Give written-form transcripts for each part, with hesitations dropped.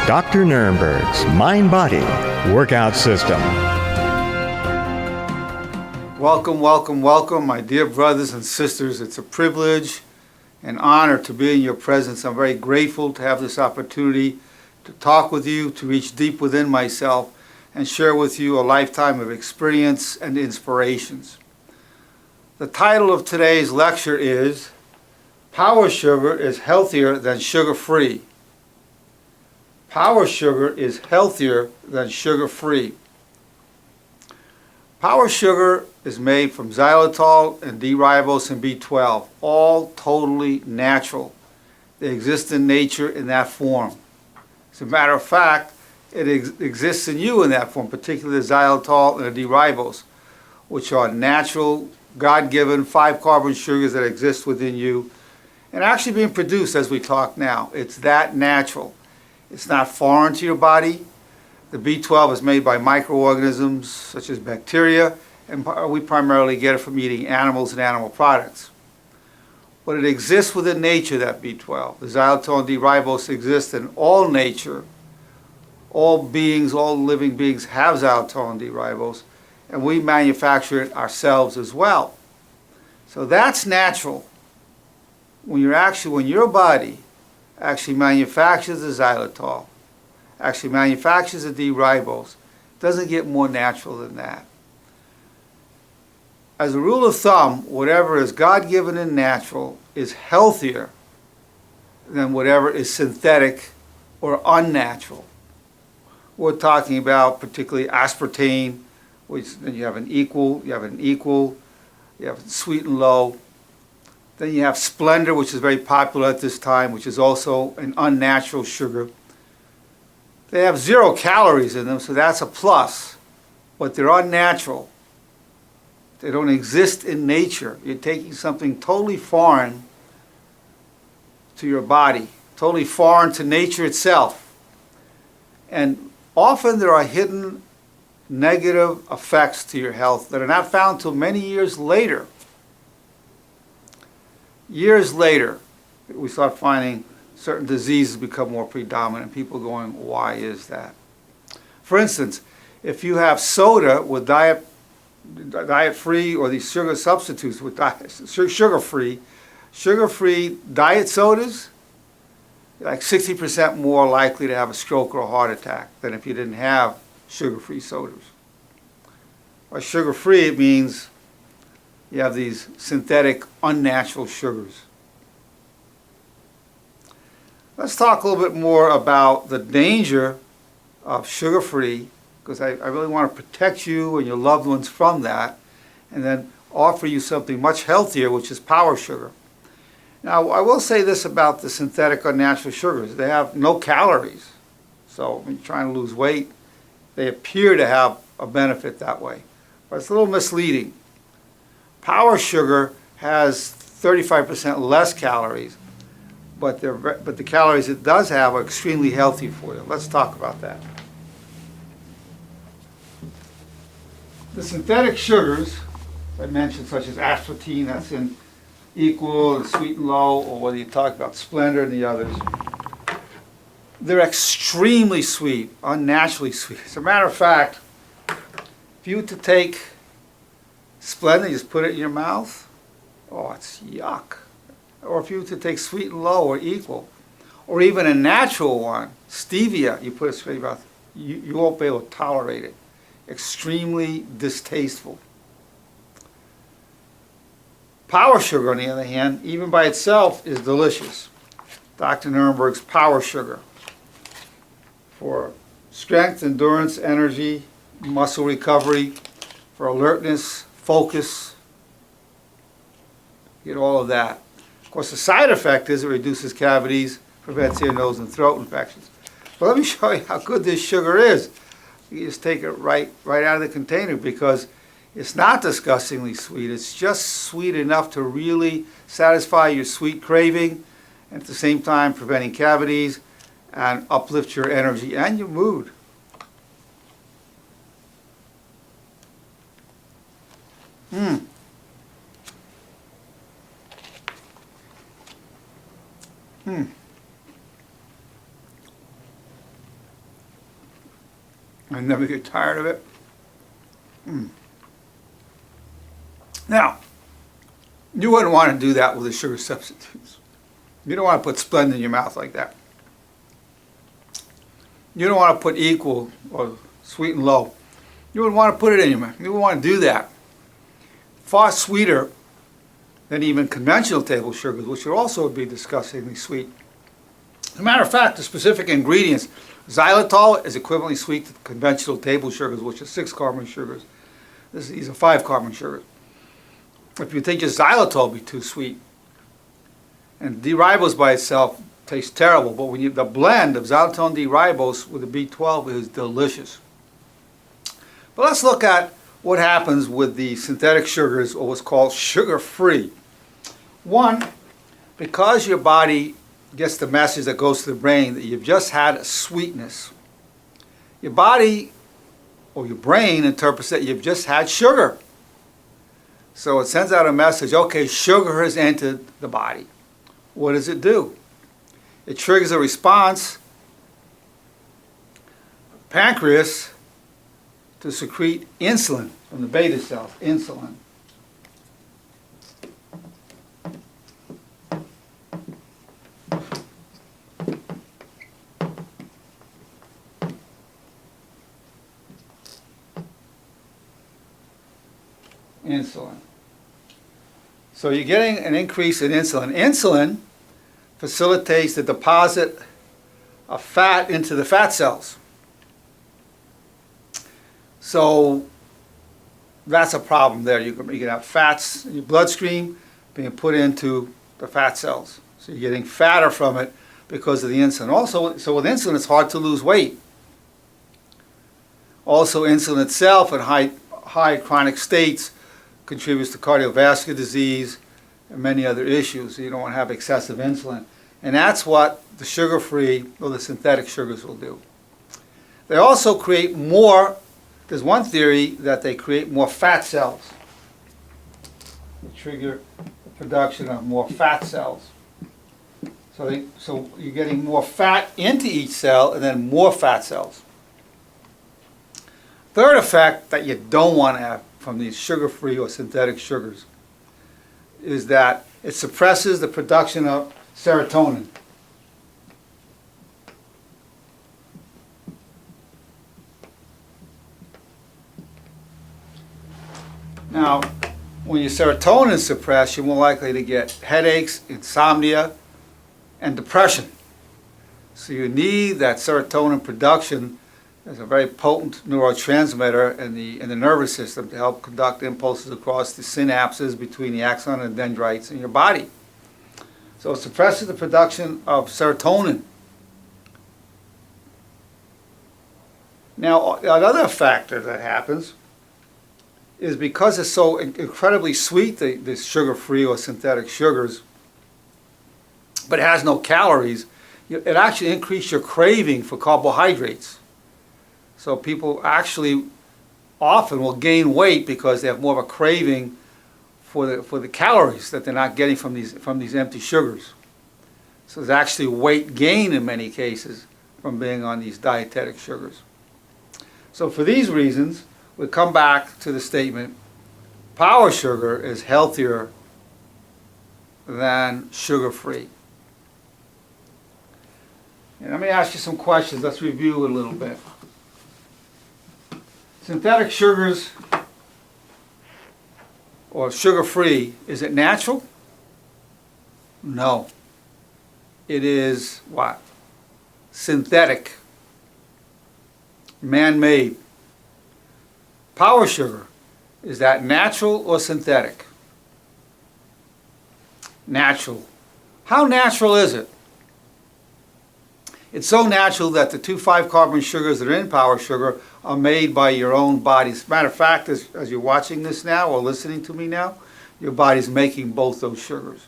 Dr. Nerenberg's Mind-Body Workout System. Welcome, welcome, welcome, my dear brothers and sisters. It's a privilege and honor to be in your presence. I'm very grateful to have this opportunity to talk with you, to reach deep within myself, and share with you a lifetime of experience and inspirations. The title of today's lecture is Power Sugar is Healthier Than Sugar-Free. Power sugar is healthier than sugar-free. Power sugar is made from xylitol and D-ribose and B12, all totally natural. They exist in nature in that form. As a matter of fact, it exists in you in that form, particularly the xylitol and the D-ribose, which are natural, God-given 5-carbon sugars that exist within you and actually being produced as we talk now. It's that natural. It's not foreign to your body. The B12 is made by microorganisms such as bacteria, and we primarily get it from eating animals and animal products. But it exists within nature, that B12. The xylitol and D-ribose exist in all nature. All beings, all living beings have xylitol and D-ribose, and we manufacture it ourselves as well. So that's natural. When your body actually manufactures the xylitol, actually manufactures the D-ribose, it doesn't get more natural than that. As a rule of thumb, whatever is God-given and natural is healthier than whatever is synthetic or unnatural. We're talking about particularly aspartame, which then you have an equal, you have sweet and low. Then you have Splendor, which is very popular at this time, which is also an unnatural sugar. They have 0 calories in them, so that's a plus. But they're unnatural. They don't exist in nature. You're taking something totally foreign to your body, totally foreign to nature itself. And often there are hidden negative effects to your health that are not found until many years later. Years later, we start finding certain diseases become more predominant. People going, why is that? For instance, if you have soda with diet-free or these sugar substitutes with sugar-free diet sodas, you're like 60% more likely to have a stroke or a heart attack than if you didn't have sugar-free sodas. By sugar-free, it means you have these synthetic, unnatural sugars. Let's talk a little bit more about the danger of sugar-free, because I really want to protect you and your loved ones from that, and then offer you something much healthier, which is power sugar. Now, I will say this about the synthetic, unnatural sugars. They have no calories. So when you're trying to lose weight, they appear to have a benefit that way. But it's a little misleading. Power sugar has 35% less calories, but the calories it does have are extremely healthy for you. Let's talk about that. The synthetic sugars, I mentioned, such as aspartame, that's in equal, sweet and low, or whether you talk about Splendor and the others, they're extremely sweet, unnaturally sweet. As a matter of fact, if you were to take Splendor, you just put it in your mouth, oh, it's yuck. Or if you were to take sweet and low or equal, or even a natural one, stevia, you put it in your mouth, you won't be able to tolerate it. Extremely distasteful. Power sugar, on the other hand, even by itself, is delicious. Dr. Nerenberg's Power Sugar. For strength, endurance, energy, muscle recovery, for alertness, focus, get all of that. Of course, the side effect is it reduces cavities, prevents ear, nose, and throat infections. But let me show you how good this sugar is. You just take it right out of the container, because it's not disgustingly sweet. It's just sweet enough to really satisfy your sweet craving, and at the same time preventing cavities and uplift your energy and your mood. I never get tired of it. Now, you wouldn't want to do that with the sugar substitutes. You don't want to put Splenda in your mouth like that. You don't want to put Equal or Sweet and Low. You wouldn't want to put it in your mouth. You wouldn't want to do that. Far sweeter than even conventional table sugars, which would also be disgustingly sweet. As a matter of fact, the specific ingredients, xylitol is equivalently sweet to conventional table sugars, which are 6-carbon sugars. These are 5-carbon sugars. If you think just xylitol would be too sweet, and D-ribose by itself tastes terrible, but when the blend of xylitol and D-ribose with the B12 is delicious. But let's look at what happens with the synthetic sugars, or what's called sugar-free. One, because your body gets the message that goes to the brain that you've just had a sweetness, your body or your brain interprets that you've just had sugar. So it sends out a message, okay, sugar has entered the body. What does it do? It triggers a response, pancreas, to secrete insulin from the beta cells, insulin. Insulin. So you're getting an increase in insulin. Insulin facilitates the deposit of fat into the fat cells. So that's a problem there. You can have fats in your bloodstream being put into the fat cells. So you're getting fatter from it because of the insulin. Also, so with insulin, it's hard to lose weight. Also, insulin itself in high chronic states contributes to cardiovascular disease and many other issues. So you don't want to have excessive insulin. And that's what the sugar-free or the synthetic sugars will do. They also create more. There's one theory that they create more fat cells. They trigger the production of more fat cells. So you're getting more fat into each cell and then more fat cells. Third effect that you don't want to have from these sugar-free or synthetic sugars is that it suppresses the production of serotonin. Now, when your serotonin is suppressed, you're more likely to get headaches, insomnia, and depression. So you need that serotonin production as a very potent neurotransmitter in the nervous system to help conduct impulses across the synapses between the axon and dendrites in your body. So it suppresses the production of serotonin. Now, another factor that happens is because it's so incredibly sweet, the sugar-free or synthetic sugars, but it has no calories, it actually increases your craving for carbohydrates. So people actually often will gain weight because they have more of a craving for the calories that they're not getting from these empty sugars. So there's actually weight gain in many cases from being on these dietetic sugars. So for these reasons, we come back to the statement, power sugar is healthier than sugar-free. And let me ask you some questions. Let's review a little bit. Synthetic sugars or sugar-free, is it natural? No. It is what? Synthetic. Man-made. Power sugar, is that natural or synthetic? Natural. How natural is it? It's so natural that the 2 5-carbon sugars that are in power sugar are made by your own body. As a matter of fact, as you're watching this now or listening to me now, your body's making both those sugars.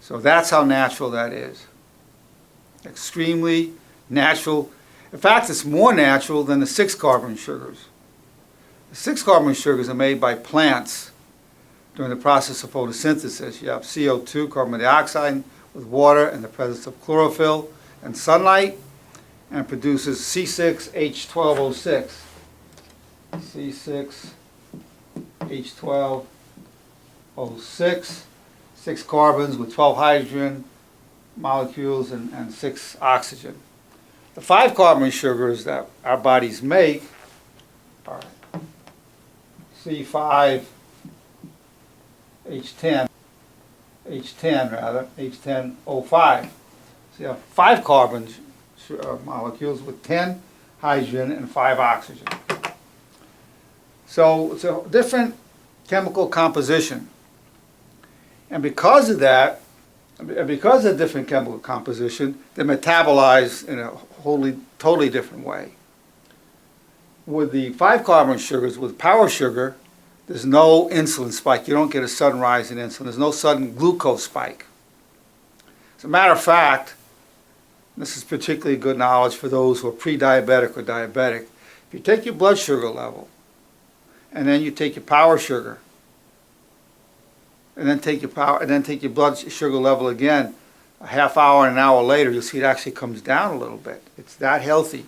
So that's how natural that is. Extremely natural. In fact, it's more natural than the 6-carbon sugars. The 6-carbon sugars are made by plants during the process of photosynthesis. You have CO2, carbon dioxide, with water and the presence of chlorophyll and sunlight. and produces C6H12O6. C6H12O6, 6 carbons with 12 hydrogen molecules and 6 oxygen. The 5 carbon sugars that our bodies make are C5H10, H10O5. So you have 5 carbon molecules with 10 hydrogen and 5 oxygen. So it's a different chemical composition. And because of that, because of different chemical composition, they're metabolized in a totally different way. With the 5 carbon sugars, with power sugar, there's no insulin spike. You don't get a sudden rise in insulin. There's no sudden glucose spike. As a matter of fact, this is particularly good knowledge for those who are pre-diabetic or diabetic. If you take your blood sugar level, and then you take your power sugar, and then take your blood sugar level again, a half hour and an hour later, you'll see it actually comes down a little bit. It's that healthy.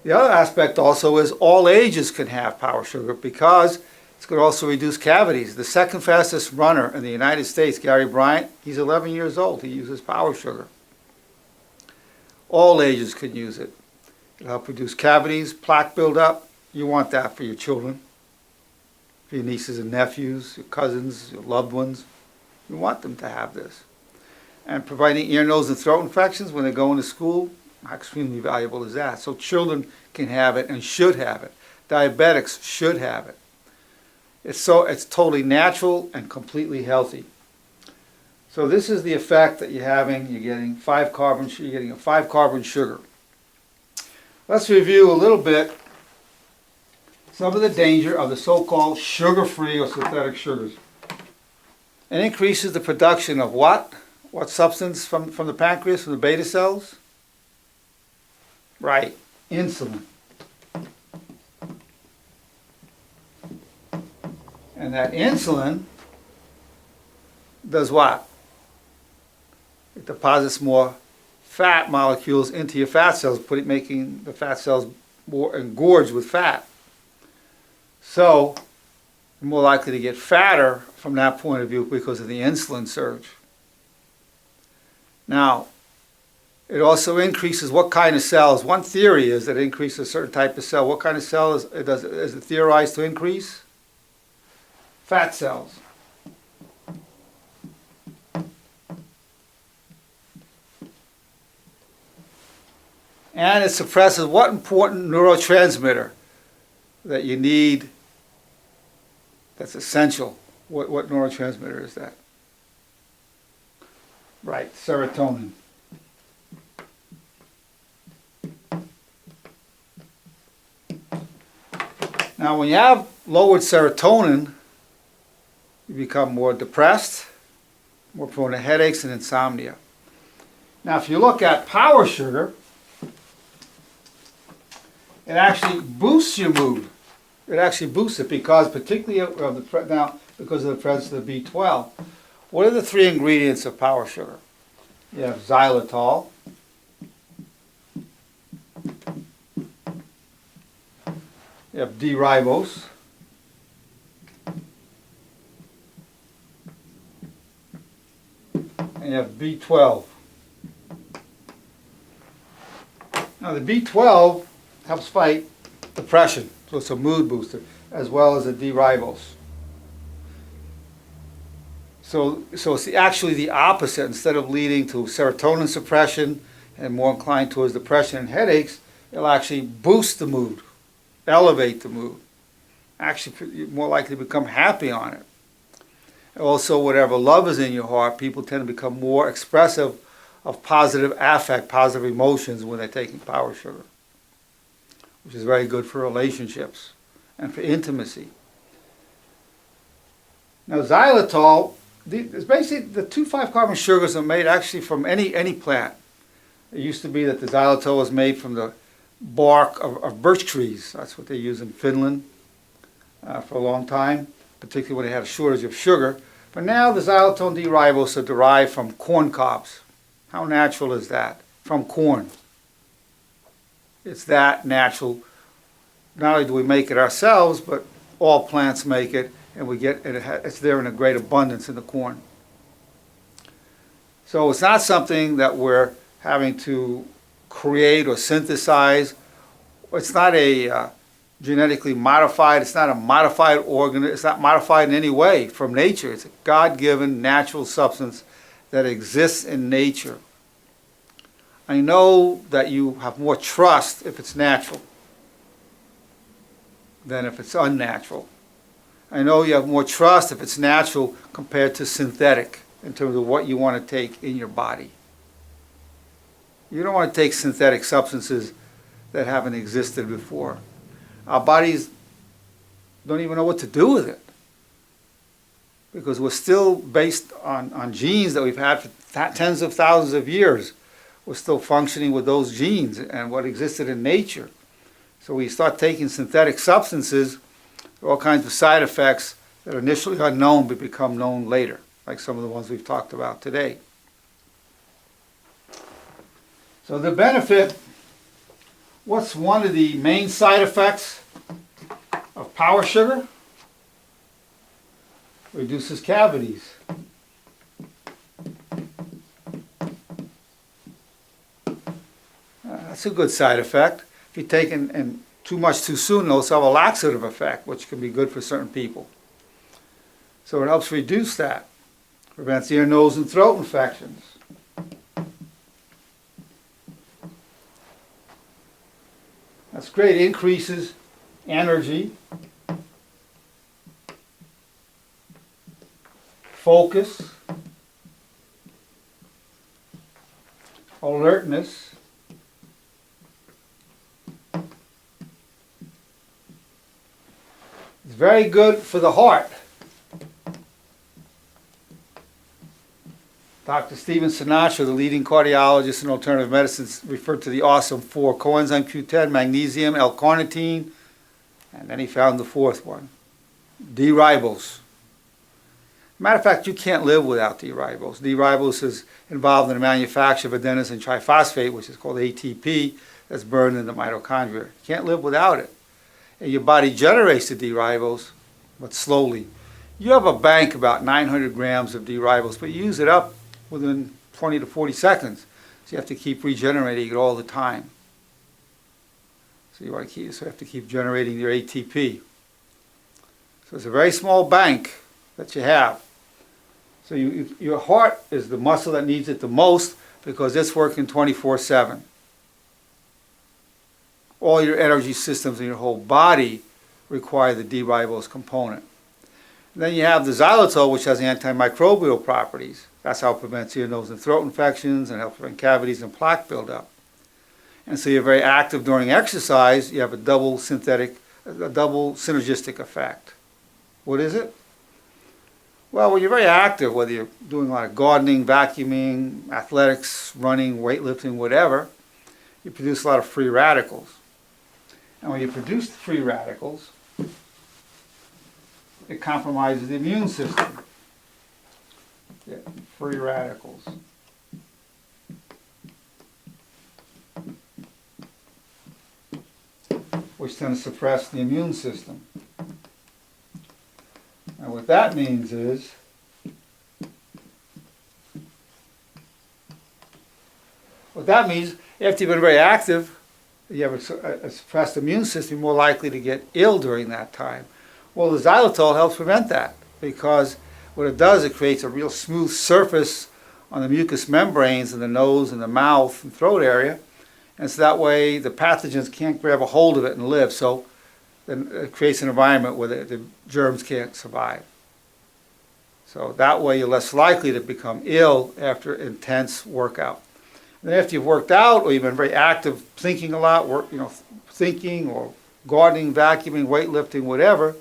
The other aspect also is all ages can have power sugar because it's going to also reduce cavities. The second fastest runner in the United States, Gary Bryant, he's 11 years old. He uses power sugar. All ages can use it. It'll help reduce cavities, plaque buildup. You want that for your children, for your nieces and nephews, your cousins, your loved ones. You want them to have this. And preventing ear, nose, and throat infections when they're going to school, how extremely valuable is that? So children can have it and should have it. Diabetics should have it. It's totally natural and completely healthy. So this is the effect that you're having. You're getting a 5 carbon sugar. Let's review a little bit some of the danger of the so-called sugar-free or synthetic sugars. It increases the production of what? What substance from the pancreas, from the beta cells? Right, insulin. And that insulin does what? It deposits more fat molecules into your fat cells, making the fat cells more engorged with fat. So, you're more likely to get fatter from that point of view because of the insulin surge. Now, it also increases what kind of cells. One theory is that it increases a certain type of cell. What kind of cell is it theorized to increase? Fat cells. And it suppresses what important neurotransmitter that you need that's essential. What neurotransmitter is that? Right, serotonin. Now when you have lowered serotonin, you become more depressed, more prone to headaches and insomnia. Now if you look at power sugar, it actually boosts your mood. It actually boosts it because, particularly because of the presence of the B12. What are the 3 ingredients of power sugar? You have xylitol, you have D-ribose, and you have B12. Now the B12 helps fight depression, so it's a mood booster, as well as a D-ribose. So it's actually the opposite. Instead of leading to serotonin suppression and more inclined towards depression and headaches, it'll actually boost the mood, elevate the mood. Actually, you're more likely to become happy on it. Also, whatever love is in your heart, people tend to become more expressive of positive affect, positive emotions when they're taking power sugar, which is very good for relationships and for intimacy. Now xylitol, it's basically the 2 5-carbon sugars are made actually from any plant. It used to be that the xylitol was made from the bark of birch trees. That's what they use in Finland for a long time, particularly when they had a shortage of sugar. But now the xylitol and D-ribose are derived from corn cobs. How natural is that? From corn. It's that natural. Not only do we make it ourselves, but all plants make it, and it's there in a great abundance in the corn. So it's not something that we're having to create or synthesize. It's not a genetically modified. It's not a modified organ. It's not modified in any way from nature. It's a God-given natural substance that exists in nature. I know that you have more trust if it's natural than if it's unnatural. I know you have more trust if it's natural compared to synthetic in terms of what you want to take in your body. You don't want to take synthetic substances that haven't existed before. Our bodies don't even know what to do with it because we're still based on genes that we've had for tens of thousands of years. We're still functioning with those genes and what existed in nature. So we start taking synthetic substances, there are all kinds of side effects that are initially unknown but become known later, like some of the ones we've talked about today. So the benefit, what's one of the main side effects of power sugar? Reduces cavities. That's a good side effect. If you take in too much too soon, it'll also have a laxative effect, which can be good for certain people. So it helps reduce that. Prevents ear, nose, and throat infections. That's great. It increases energy, focus, alertness, it's very good for the heart. Dr. Stephen Sinatra, the leading cardiologist in alternative medicine, referred to the awesome four: coenzyme Q10, magnesium, L-carnitine, and then he found the fourth one, D-ribose. Matter of fact, you can't live without D-ribose. D-ribose is involved in the manufacture of adenosine triphosphate, which is called ATP, that's burned in the mitochondria. You can't live without it. And your body generates the D-ribose, but slowly. You have a bank about 900 grams of D-ribose, but you use it up within 20 to 40 seconds. So you have to keep regenerating it all the time. So you have to keep generating your ATP. So it's a very small bank that you have. So your heart is the muscle that needs it the most because it's working 24/7. All your energy systems in your whole body require the D-ribose component. And then you have the xylitol, which has antimicrobial properties. That's how it prevents ear, nose, and throat infections and helps prevent cavities and plaque buildup. And so you're very active during exercise. You have a double synergistic effect. What is it? Well, when you're very active, whether you're doing a lot of gardening, vacuuming, athletics, running, weightlifting, whatever, you produce a lot of free radicals. And when you produce free radicals, it compromises the immune system. Yeah, free radicals. Which tend to suppress the immune system. And what that means is after you've been very active, you have a suppressed immune system, you're more likely to get ill during that time. Well, the xylitol helps prevent that because what it does, it creates a real smooth surface on the mucous membranes in the nose and the mouth and throat area. And so that way the pathogens can't grab a hold of it and live. So then it creates an environment where the germs can't survive. So that way you're less likely to become ill after intense workout. And then after you've worked out or you've been very active, thinking a lot, thinking or gardening, vacuuming, weightlifting, whatever,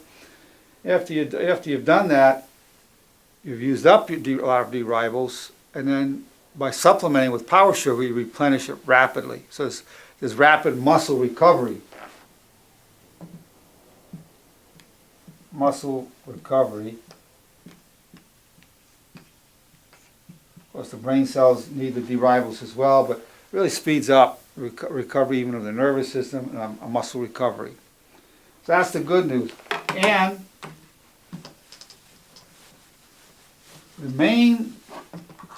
after you've done that, you've used up a lot of D-ribose, and then by supplementing with power sugar, you replenish it rapidly. So there's rapid muscle recovery. Muscle recovery. Of course, the brain cells need the D-ribose as well, but it really speeds up recovery even of the nervous system, and a muscle recovery. So that's the good news. And the main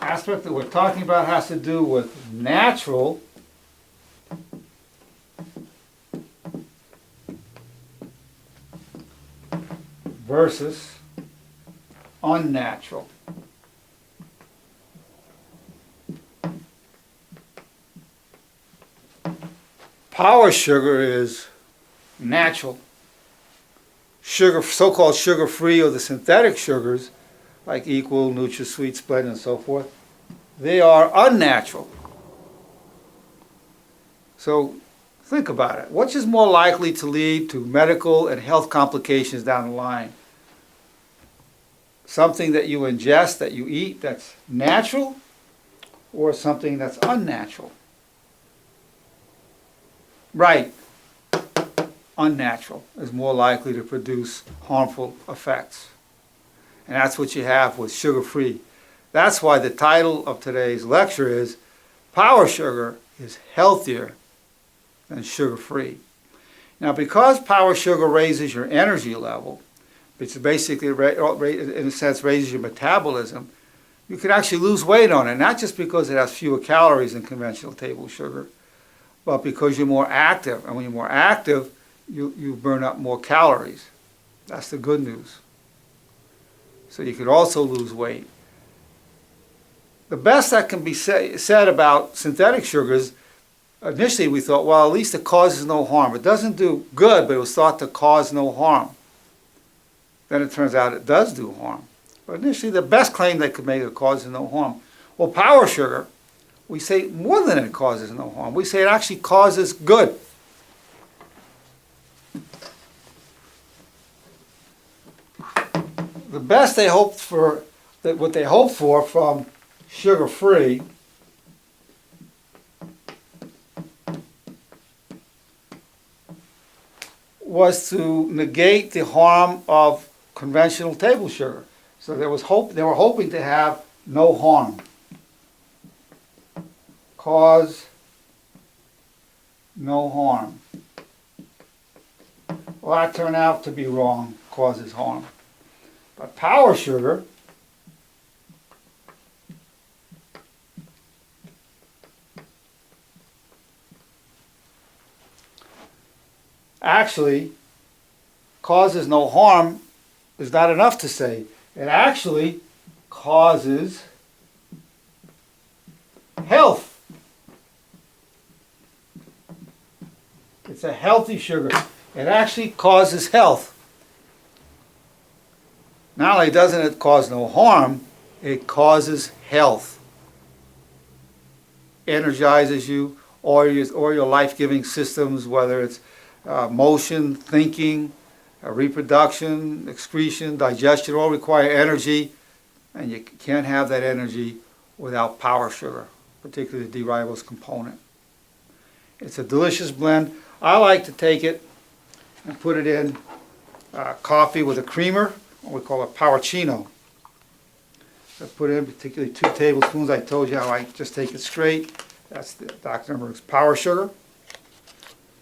aspect that we're talking about has to do with natural versus unnatural. Power sugar is natural. Sugar, so-called sugar-free, or the synthetic sugars, like Equal, NutraSweet, Splenda, and so forth, they are unnatural. So think about it. Which is more likely to lead to medical and health complications down the line? Something that you ingest, that you eat, that's natural, or something that's unnatural? Right. Unnatural is more likely to produce harmful effects. And that's what you have with sugar-free. That's why the title of today's lecture is Power Sugar is Healthier Than Sugar-Free. Now, because power sugar raises your energy level, it's basically, in a sense, raises your metabolism, you can actually lose weight on it, not just because it has fewer calories than conventional table sugar, but because you're more active. And when you're more active, you burn up more calories. That's the good news. So you could also lose weight. The best that can be said about synthetic sugars, initially we thought, well, at least it causes no harm. It doesn't do good, but it was thought to cause no harm. Then it turns out it does do harm. But initially the best claim they could make is it causes no harm. Well, power sugar, we say more than it causes no harm. We say it actually causes good. The best they hoped for, what they hoped for from sugar-free was to negate the harm of conventional table sugar. So they were hoping to have no harm. Cause no harm. Well, that turned out to be wrong, causes harm. But power sugar actually causes no harm is not enough to say. It actually causes health. It's a healthy sugar. It actually causes health. Not only doesn't it cause no harm, it causes health. Energizes you, or your life-giving systems, whether it's motion, thinking, reproduction, excretion, digestion, all require energy, and you can't have that energy without power sugar, particularly the D-ribose component. It's a delicious blend. I like to take it and put it in coffee with a creamer, what we call a powerccino. I put in particularly 2 tablespoons. I told you how I just take it straight. That's the Dr. Nerenberg's power sugar.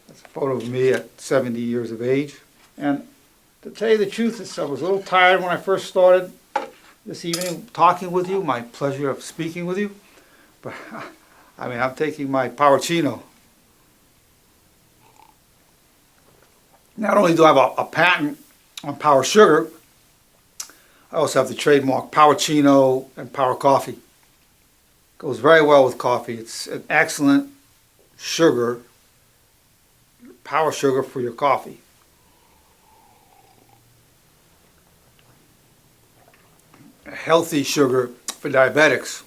That's a photo of me at 70 years of age. And to tell you the truth, I was a little tired when I first started this evening talking with you. My pleasure of speaking with you. But I mean, I'm taking my powerccino. Not only do I have a patent on power sugar, I also have the trademark powerccino and power coffee. Goes very well with coffee. It's an excellent sugar, power sugar for your coffee. A healthy sugar for diabetics.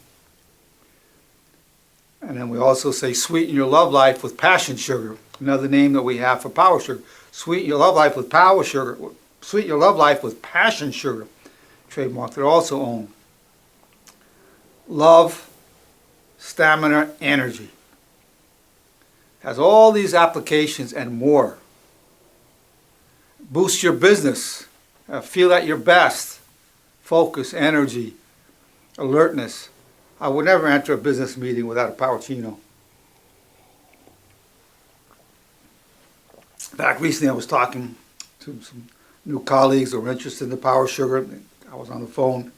And then we also say sweeten your love life with passion sugar, another name that we have for power sugar. Sweeten your love life with power sugar. Sweeten your love life with passion sugar. Trademark that also own. Love, stamina, energy. Has all these applications and more. Boost your business. Feel at your best. Focus, energy, alertness. I would never enter a business meeting without a powerccino. In fact, recently I was talking to some new colleagues who were interested in the power sugar. I was on the phone.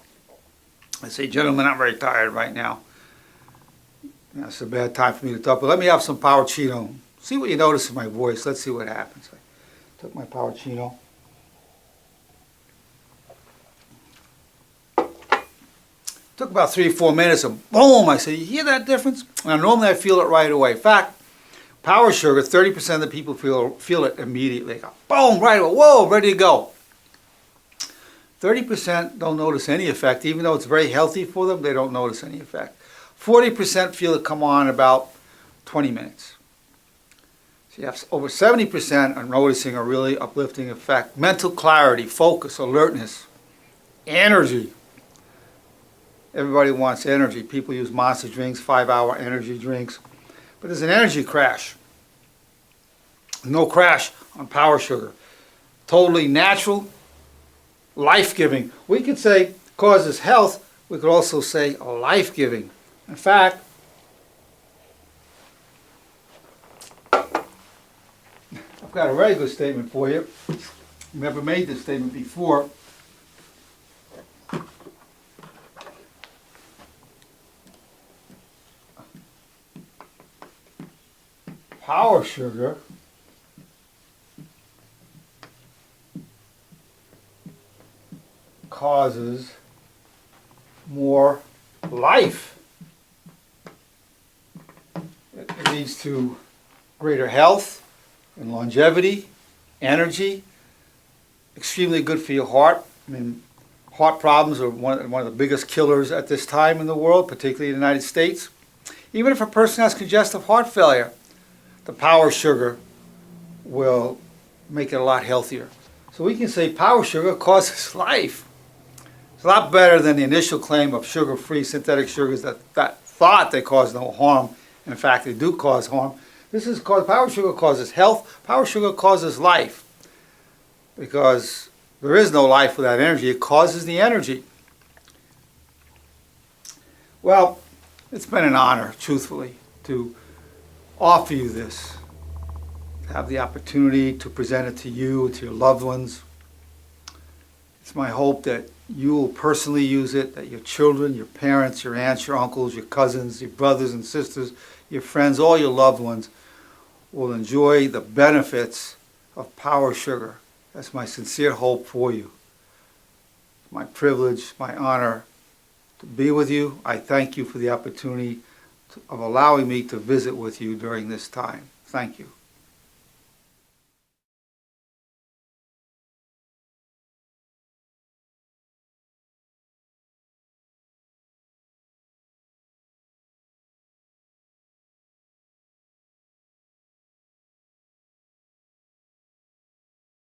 I say, gentlemen, I'm very tired right now. It's a bad time for me to talk, but let me have some power chino. See what you notice in my voice. Let's see what happens. I took my power chino. Took about 3 or 4 minutes and boom, I said, you hear that difference? Now normally I feel it right away. In fact, power sugar, 30% of the people feel it immediately. Boom, right away, whoa, ready to go. 30% don't notice any effect, even though it's very healthy for them, they don't notice any effect. 40% feel it come on about 20 minutes. So you have over 70% are noticing a really uplifting effect. Mental clarity, focus, alertness, energy. Everybody wants energy. People use Monster drinks, 5-hour energy drinks. But there's an energy crash. No crash on power sugar. Totally natural, life-giving. We could say causes health. We could also say life-giving. In fact, I've got a very good statement for you. Never made this statement before. Power sugar causes more life. It leads to greater health and longevity, energy, extremely good for your heart. I mean, heart problems are one of the biggest killers at this time in the world, particularly in the United States. Even if a person has congestive heart failure, the power sugar will make it a lot healthier. So we can say power sugar causes life. It's a lot better than the initial claim of sugar-free synthetic sugars that thought they cause no harm. In fact, they do cause harm. Power sugar causes health. Power sugar causes life. Because there is no life without energy. It causes the energy. Well, it's been an honor, truthfully, to offer you this, to have the opportunity to present it to you, to your loved ones. It's my hope that you will personally use it, that your children, your parents, your aunts, your uncles, your cousins, your brothers and sisters, your friends, all your loved ones will enjoy the benefits of power sugar. That's my sincere hope for you. It's my privilege, my honor to be with you. I thank you for the opportunity of allowing me to visit with you during this time. Thank you.